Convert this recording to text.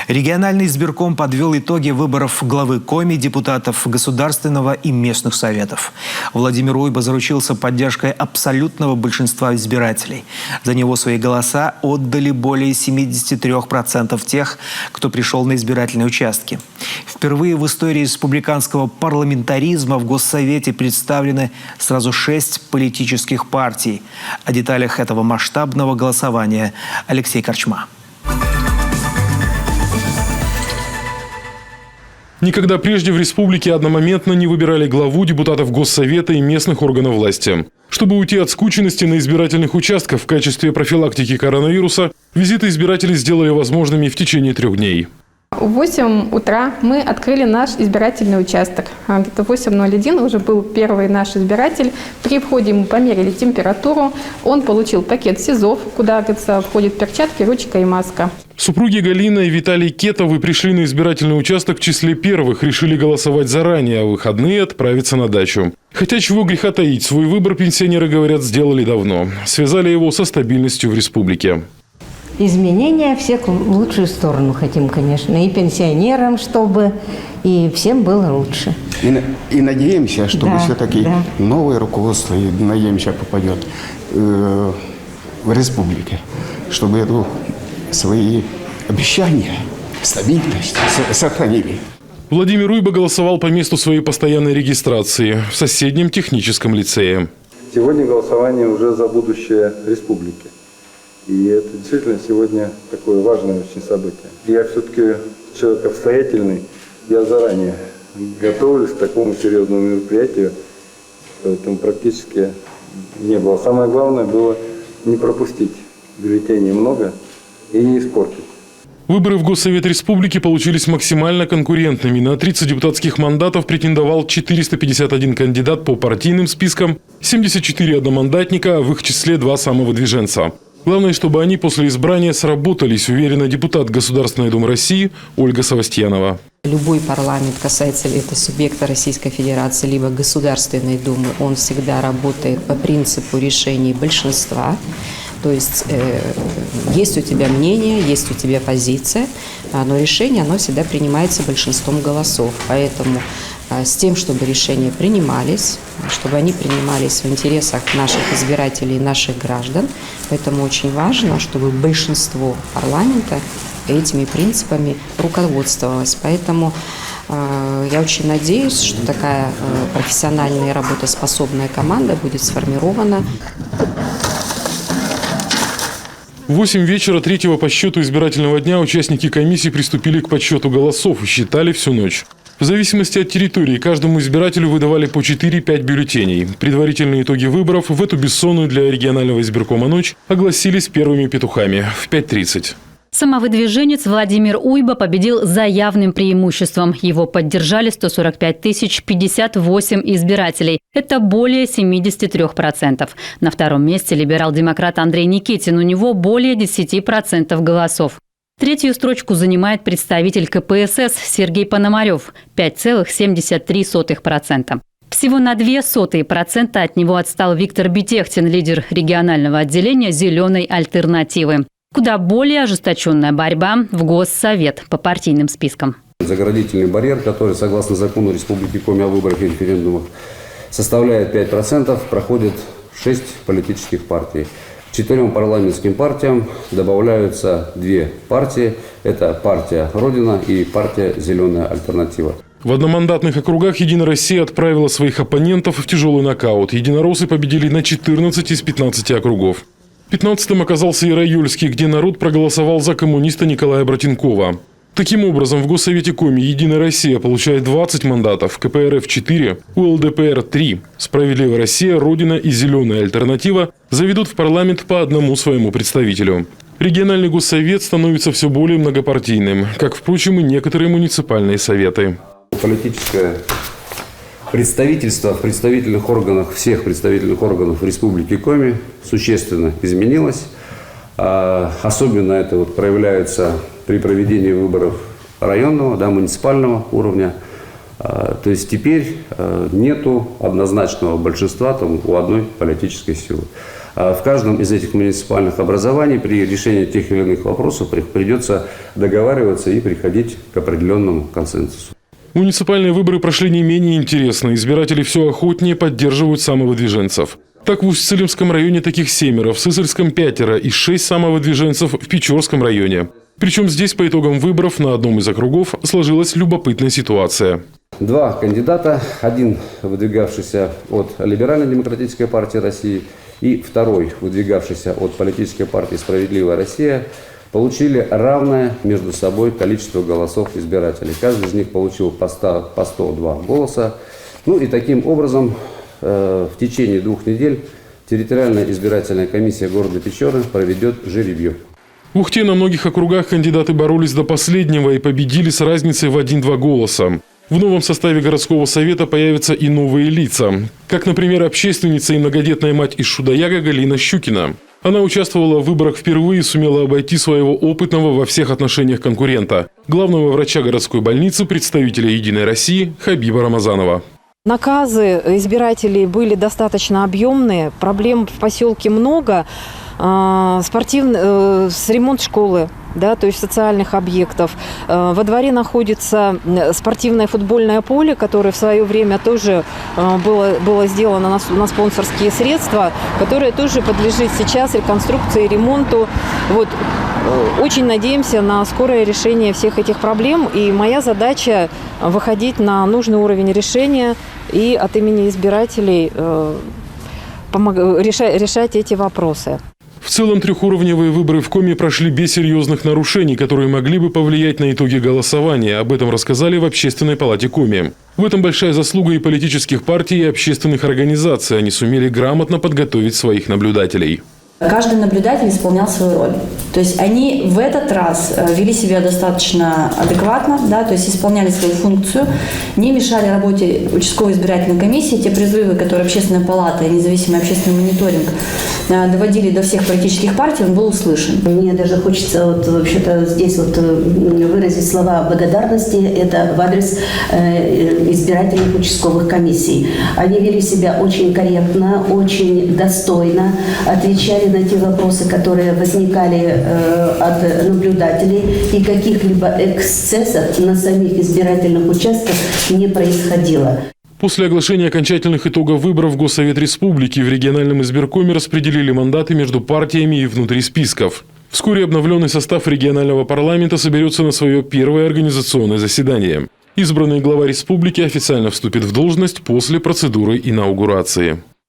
Региональный избирком подвел итоги выборов главы Коми, депутатов Государственного и местных советов. Владимир Уйба заручился поддержкой абсолютного большинства избирателей. За него свои голоса отдали более 73% тех, кто пришел на избирательные участки. Впервые в истории республиканского парламентаризма в Госсовете представлены сразу 6 политических партий. О деталях этого масштабного голосования Алексей Корчма. Никогда прежде в республике одномоментно не выбирали главу, депутатов Госсовета и местных органов власти. Чтобы уйти от скученности на избирательных участках в качестве профилактики коронавируса, визиты избирателей сделали возможными в течение 3 дней. В 8 утра мы открыли наш избирательный участок. Где-то в 8:01 уже был первый наш избиратель. При входе ему померили температуру. Он получил пакет СИЗОВ, куда, говорится, входят перчатки, ручка и маска. Супруги Галина и Виталий Кетовы пришли на избирательный участок в числе первых, решили голосовать заранее, а в выходные отправиться на дачу. Хотя чего греха таить, свой выбор пенсионеры, говорят, сделали давно. Связали его со стабильностью в республике. Изменения всех в лучшую сторону хотим, конечно. И пенсионерам, чтобы, и всем было лучше. И надеемся, что все-таки новое руководство, и надеемся, попадет в республике, чтобы это свои обещания, стабильность сохранили. Владимир Уйба голосовал по месту своей постоянной регистрации в соседнем техническом лицее. Сегодня голосование уже за будущее республики. И это действительно сегодня такое важное очень событие. Я все-таки человек обстоятельный, я заранее готовлюсь к такому серьезному мероприятию, поэтому практически не было. Самое главное было не пропустить бюллетеней много и не испортить. Выборы в Госсовет Республики получились максимально конкурентными. На 30 депутатских мандатов претендовал 451 кандидат по партийным спискам, 74 одномандатника, а в их числе 2 самовыдвиженца. Главное, чтобы они после избрания сработались, уверена депутат Государственной Думы России Ольга Савастьянова. Любой парламент, касается ли это субъекта Российской Федерации, либо Государственной Думы, он всегда работает по принципу решений большинства. То есть есть у тебя мнение, есть у тебя позиция, но решение оно всегда принимается большинством голосов. Поэтому с тем, чтобы решения принимались, чтобы они принимались в интересах наших избирателей и наших граждан. Поэтому очень важно, чтобы большинство парламента этими принципами руководствовалось. Поэтому я очень надеюсь, что такая профессиональная и работоспособная команда будет сформирована. В 8 вечера 3-го по счету избирательного дня участники комиссии приступили к подсчету голосов и считали всю ночь. В зависимости от территории каждому избирателю выдавали по 4-5 бюллетеней. Предварительные итоги выборов в эту бессонную для регионального избиркома ночь огласились первыми петухами в 5:30. Самовыдвиженец Владимир Уйба победил за явным преимуществом. Его поддержали 145 058 избирателей. Это более 73%. На 2-м месте либерал-демократ Андрей Никитин. У него более 10% голосов. 3-ю строчку занимает представитель КПСС Сергей Пономарев – 5,73%. Всего на 0,02% от него отстал Виктор Бетехтин, лидер регионального отделения «Зеленой альтернативы». Куда более ожесточенная борьба в Госсовет по партийным спискам. Заградительный барьер, который, согласно закону Республики Коми о выборах и референдумах, составляет 5%, проходит 6 политических партий. 4 парламентским партиям добавляются 2 партии. Это партия «Родина» и партия «Зеленая альтернатива». В одномандатных округах «Единая Россия» отправила своих оппонентов в тяжелый нокаут. Единороссы победили на 14 из 15 округов. 15-м оказался Ираёльский, где народ проголосовал за коммуниста Николая Братенкова. Таким образом, в Госсовете Коми «Единая Россия» получает 20 мандатов, КПРФ – 4, УЛДПР – 3. «Справедливая Россия», «Родина» и «Зеленая альтернатива» заведут в парламент по одному своему представителю. Региональный Госсовет становится все более многопартийным, как, впрочем, и некоторые муниципальные советы. Политическое представительство в представительных органах, всех представительных органов Республики Коми существенно изменилось. Особенно это проявляется при проведении выборов районного, муниципального уровня. То есть теперь нету однозначного большинства у одной политической силы. В каждом из этих муниципальных образований при решении тех или иных вопросов придется договариваться и приходить к определенному консенсусу. Муниципальные выборы прошли не менее интересно. Избиратели все охотнее поддерживают самовыдвиженцев. Так в Усть-Цилимском районе таких 7, в Сысольском 5 и 6 самовыдвиженцев в Печорском районе. Причем здесь по итогам выборов на одном из округов сложилась любопытная ситуация. 2 кандидата, один выдвигавшийся от Либерально-демократической партии России и второй выдвигавшийся от политической партии «Справедливая Россия», получили равное между собой количество голосов избирателей. Каждый из них получил по 102 голоса. Ну и таким образом в течение 2 недель территориальная избирательная комиссия города Печоры проведет жеребьевку. В Ухте на многих округах кандидаты боролись до последнего и победили с разницей в 1-2 голоса. В новом составе городского совета появятся и новые лица. Как, например, общественница и многодетная мать из Шудаяга Галина Щукина. Она участвовала в выборах впервые и сумела обойти своего опытного во всех отношениях конкурента – главного врача городской больницы, представителя «Единой России» Хабиба Рамазанова. Наказы избирателей были достаточно объемные, проблем в поселке много. Ремонт школы, да, то есть социальных объектов. Во дворе находится спортивное футбольное поле, которое в свое время тоже было сделано на спонсорские средства, которое тоже подлежит сейчас реконструкции и ремонту. Вот. Очень надеемся на скорое решение всех этих проблем. И моя задача выходить на нужный уровень решения и от имени избирателей решать эти вопросы. В целом 3-уровневые выборы в Коми прошли без серьезных нарушений, которые могли бы повлиять на итоги голосования. Об этом рассказали в Общественной палате Коми. В этом большая заслуга и политических партий, и общественных организаций. Они сумели грамотно подготовить своих наблюдателей. Каждый наблюдатель исполнял свою роль. То есть они в этот раз вели себя достаточно адекватно, да, то есть исполняли свою функцию, не мешали работе участковой избирательной комиссии. Те призывы, которые Общественная палата и независимый общественный мониторинг доводили до всех политических партий, он был услышан. Мне даже хочется вообще-то здесь выразить слова благодарности. Это в адрес избирательных участковых комиссий. Они вели себя очень корректно, очень достойно, отвечали на те вопросы, которые возникали от наблюдателей, и каких-либо эксцессов на самих избирательных участках не происходило. После оглашения окончательных итогов выборов в Госсовет Республики в региональном избиркоме распределили мандаты между партиями и внутри списков. Вскоре обновленный состав регионального парламента соберется на свое первое организационное заседание. Избранный глава республики официально вступит в должность после процедуры инаугурации.